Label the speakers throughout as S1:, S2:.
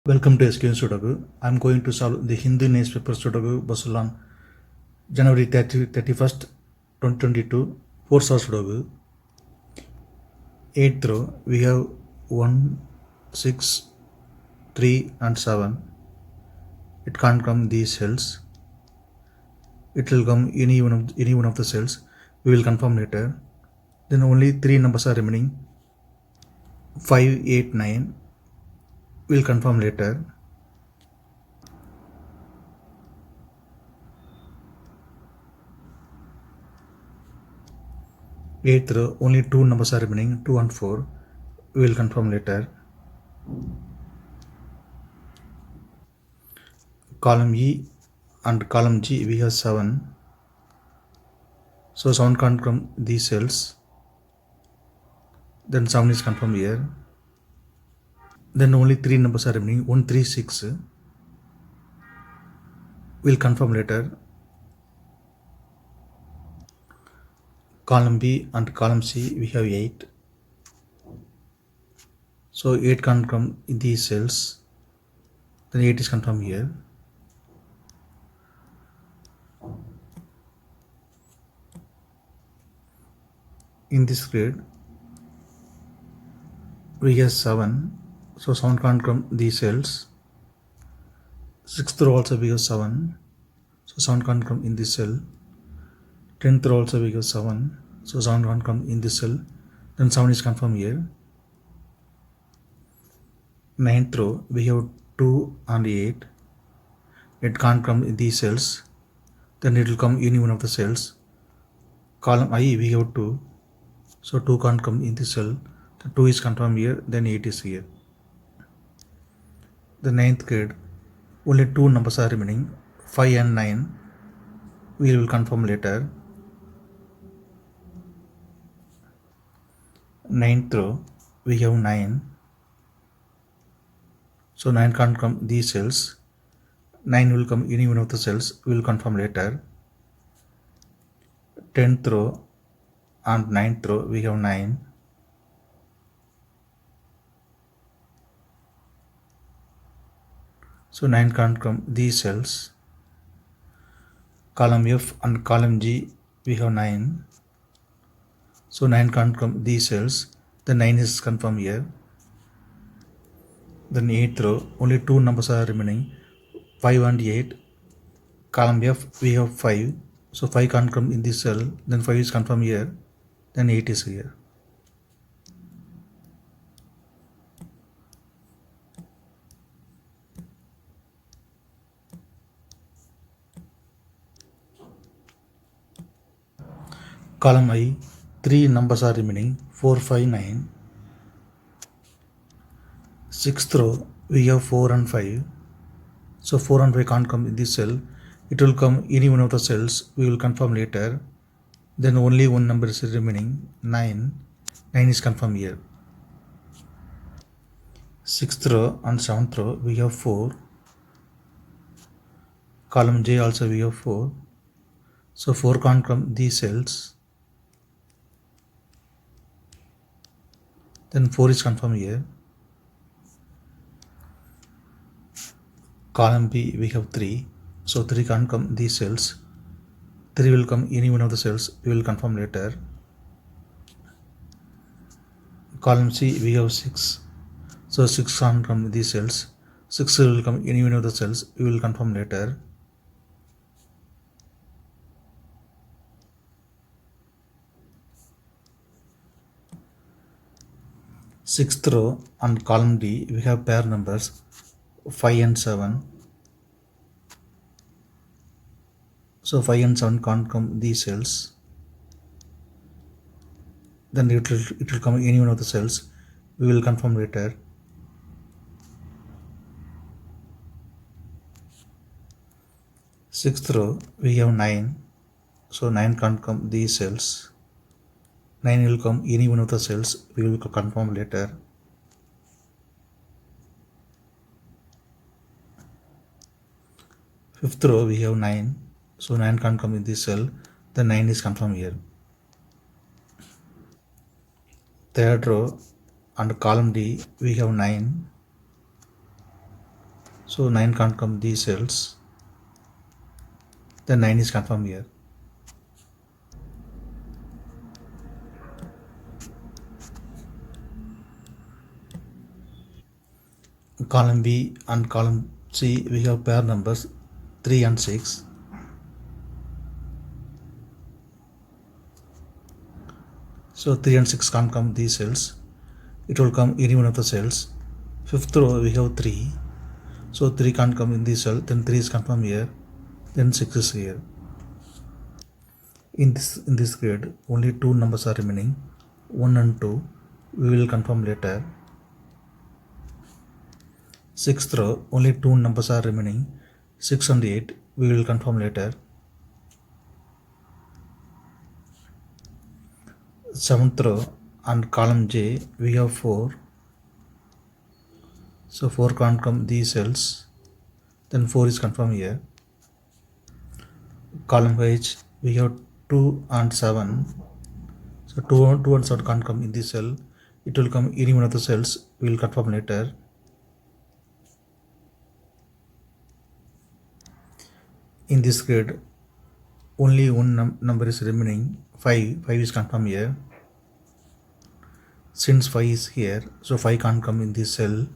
S1: Welcome to SkVm Sudoku. I am going to solve the Hindu newspaper Sudoku puzzle on January 31st, 2022. 4 hour Sudoku. 8th row, we have 1, 6, 3 and 7. It can't come these cells. It will come any one of the cells. We will confirm later. Then only 3 numbers are remaining. 5, 8, 9. We will confirm later. Eighth row, only 2 numbers are remaining, 2 and 4. We will confirm later. Column E and column G, we have 7. So 7 can't come these cells. Then 7 is confirmed here. Then only 3 numbers are remaining, 1, 3, 6. We'll confirm later. Column B and column C, we have 8. So 8 can't come in these cells. Then 8 is confirmed here. In this grid, we have 7. So 7 can't come these cells. 6th row also we have 7. So 7 can't come in this cell. 10th row also we have 7. So 7 can't come in this cell. Then 7 is confirmed here. 9th row we have 2 and 8. It can't come in these cells. Then it will come in one of the cells. Column I we have 2. So 2 can't come in this cell. The 2 is confirmed here. Then 8 is here. The 9th grid, only 2 numbers are remaining, 5 and 9. We will confirm later. 9th row, we have 9. So 9 can't come these cells. 9 will come any one of the cells. We will confirm later. 10th row and 9th row, we have 9. So 9 can't come these cells. Column F and column G, we have 9. So 9 can't come these cells. The 9 is confirmed here. Then 8th row, only 2 numbers are remaining, 5 and 8. Column F, we have 5. So 5 can't come in this cell. Then 5 is confirmed here. Then 8 is here. Column I, 3 numbers are remaining, 4, 5, 9. 6th row, we have 4 and 5. So 4 and 5 can't come in this cell. It will come any one of the cells. We will confirm later. Then only one number is remaining, 9. 9 is confirmed here. 6th row and 7th row, we have 4. Column J also we have 4. So 4 can't come these cells. Then 4 is confirmed here. Column B, we have 3. So 3 can't come these cells. 3 will come any one of the cells. We will confirm later. Column C, we have 6. So 6 can't come these cells. 6 will come any one of the cells. We will confirm later. Sixth row and column D, we have pair numbers 5 and 7. So 5 and 7 can't come these cells. Then it will come any one of the cells. We will confirm later. Sixth row, we have 9. So 9 can't come these cells. 9 will come any one of the cells. We will confirm later. Fifth row, we have 9. So 9 can't come in this cell. The 9 is confirmed here. Third row and column D, we have 9. So 9 can't come these cells. Then 9 is confirmed here. Column B and column C, we have pair numbers 3 and 6. So 3 and 6 can't come these cells. It will come any one of the cells. Fifth row we have 3. So 3 can't come in this cell. Then 3 is confirmed here. Then 6 is here. In this grid, only 2 numbers are remaining. 1 and 2. We will confirm later. Sixth row, only 2 numbers are remaining. 6 and 8. We will confirm later. Seventh row and column J, we have 4. So 4 can't come these cells. Then 4 is confirmed here. Column H, we have 2 and 7. So 2 and 7 can't come in this cell. It will come any one of the cells. We will confirm later. In this grid, only one number is remaining. 5 is confirmed here. Since 5 is here, so 5 can't come in this cell.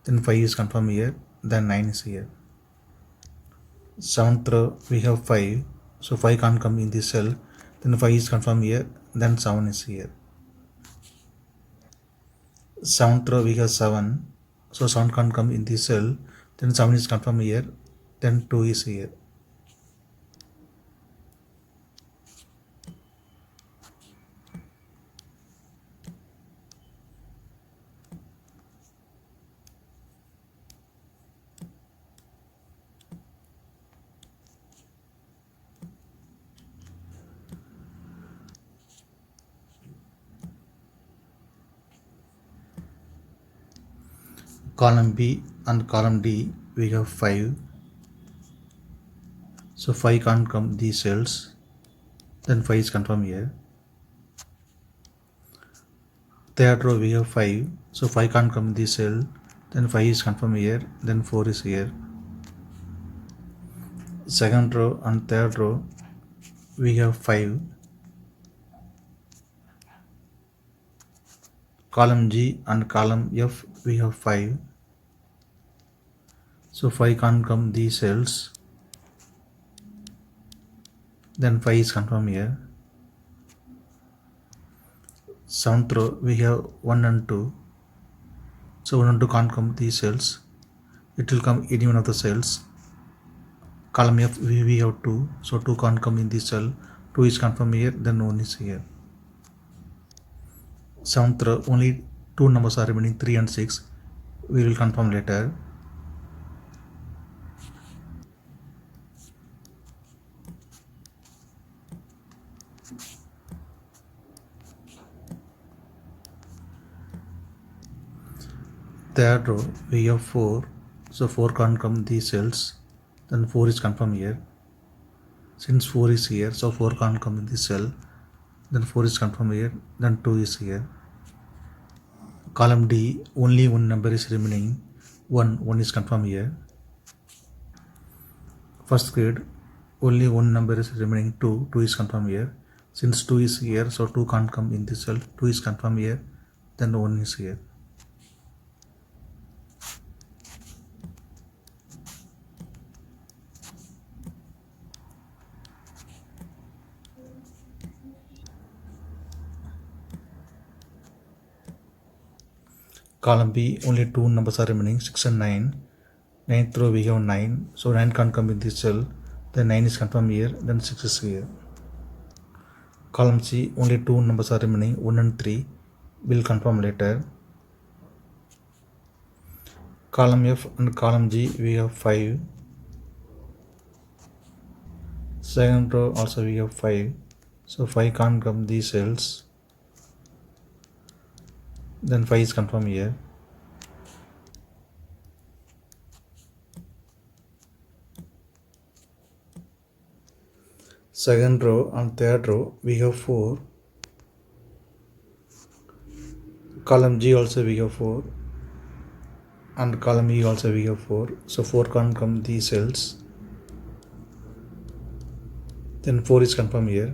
S1: Then 5 is confirmed here. Then 9 is here. Seventh row, we have 5. So 5 can't come in this cell. Then 5 is confirmed here. Then 7 is here. Seventh row, we have 7. So 7 can't come in this cell. Then 7 is confirmed here. Then 2 is here. Column B and column D, we have 5. So 5 can't come these cells. Then 5 is confirmed here. Third row, we have 5. So 5 can't come this cell. Then 5 is confirmed here. Then 4 is here. Second row and third row, we have 5. Column G and column F, we have 5. So 5 can't come these cells. Then 5 is confirmed here. Seventh row, we have 1 and 2. So 1 and 2 can't come these cells. It will come any one of the cells. Column F, we have 2. So 2 can't come in this cell. 2 is confirmed here. Then 1 is here. Seventh row, only 2 numbers are remaining, 3 and 6. We will confirm later. Third row, we have 4. So 4 can't come these cells. Then 4 is confirmed here. Since 4 is here, so 4 can't come in this cell. Then 4 is confirmed here. Then 2 is here. Column D, only one number is remaining. 1 is confirmed here. First grid, only one number is remaining. 2 is confirmed here. Since 2 is here, so 2 can't come in this cell. 2 is confirmed here. Then 1 is here. Column B, only 2 numbers are remaining, 6 and 9. Ninth row, we have 9. So 9 can't come in this cell. Then 9 is confirmed here. Then 6 is here. Column C, only 2 numbers are remaining, 1 and 3. We'll confirm later. Column F and column G, we have 5. Second row also we have 5. So 5 can't come these cells. Then 5 is confirmed here. Second row and third row, we have 4. Column G also we have 4. and column E also we have 4. So 4 can't come these cells. Then 4 is confirmed here.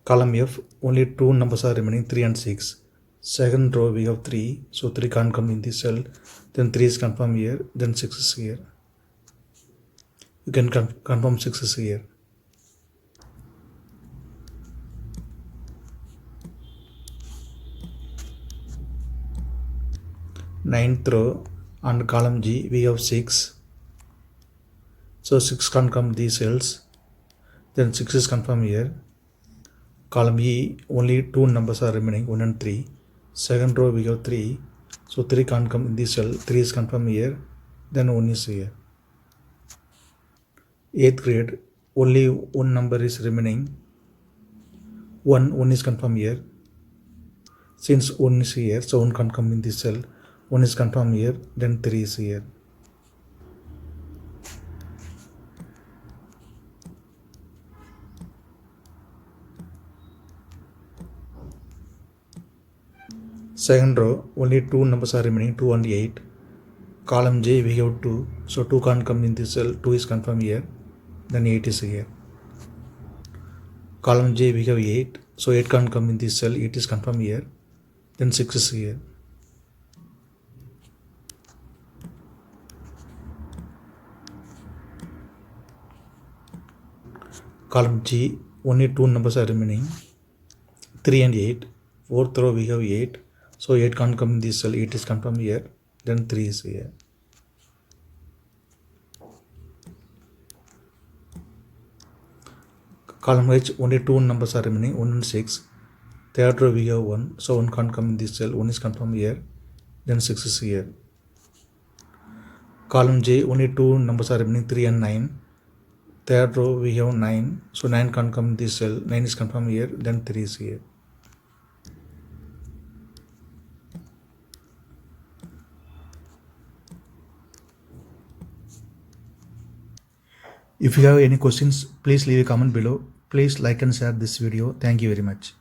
S1: Column F, only 2 numbers are remaining, 3 and 6. Second row we have 3, so 3 can't come in this cell. Then 3 is confirmed here, then 6 is here. You can confirm 6 is here. Ninth row and column G we have 6. So 6 can't come these cells. Then 6 is confirmed here. Column E, only 2 numbers are remaining, 1 and 3. Second row we have 3. So 3 can't come in this cell. 3 is confirmed here. Then 1 is here. 8th grade, only 1 number is remaining. 1 is confirmed here. Since 1 is here, so 1 can't come in this cell. 1 is confirmed here. Then 3 is here. Second row, only 2 numbers are remaining, 2 and 8. Column J we have 2, so 2 can't come in this cell, 2 is confirmed here, then 8 is here. Column J we have 8, so 8 can't come in this cell, 8 is confirmed here, then 6 is here. Column G, only 2 numbers are remaining, 3 and 8. Fourth row we have 8, so 8 can't come in this cell, 8 is confirmed here, then 3 is here. Column H, only 2 numbers are remaining, 1 and 6. Third row we have 1, so 1 can't come in this cell, 1 is confirmed here, then 6 is here. Column J, only 2 numbers are remaining, 3 and 9. Third row we have 9, so 9 can't come in this cell, 9 is confirmed here, then 3 is here. If you have any questions, please leave a comment below. Please like and share this video. Thank you very much.